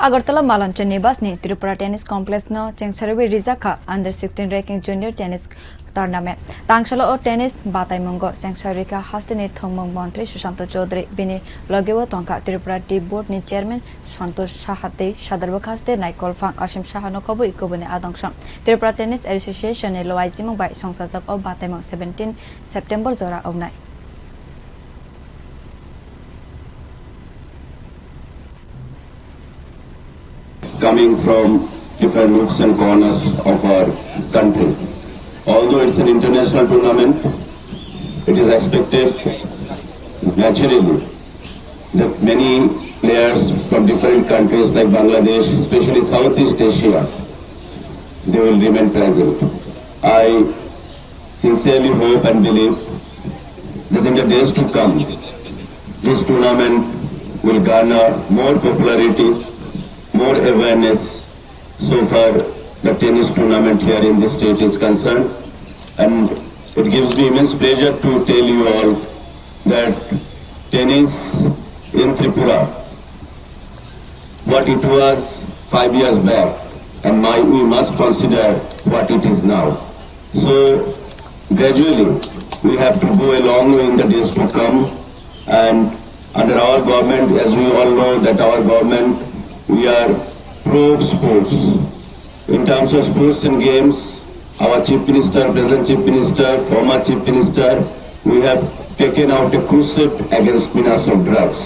Agartala malancha nibas ni Tripura tennis complex no chengsairikha under 16 ranking junior tennis tournament. Tang, salo tennis bataimung chengsairikha haste ni thwngmung montri Sushanta Choudhury bini logi tongkha Tripura team board ni chairman Santush Saha sadar bwkhaste naikulphang Asim no khobwi kubuni adongsham. Tripura tennis association ni luajimung by songsakjak of bataimung 17 September jora wngnai. Coming from different nooks and corners of our country. Although it's an international tournament, it is expected naturally that many players from different countries like Bangladesh, especially Southeast Asia, they will remain present. I sincerely hope and believe that in the days to come, this tournament will garner more popularity, more awareness so far the tennis tournament here in this state is concerned, and it gives me immense pleasure to tell you all that tennis in Tripura, what it was 5 years back, and we must consider what it is now. So gradually we have to go a long way in the days to come, and under our government, as we all know that our government, we are pro-sports. In terms of sports and games, our Chief Minister, present Chief Minister, former Chief Minister, we have taken out a crusade against menace of drugs.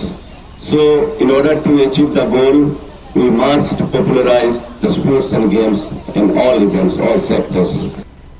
So, in order to achieve the goal, we must popularize the sports and games in all events, all sectors.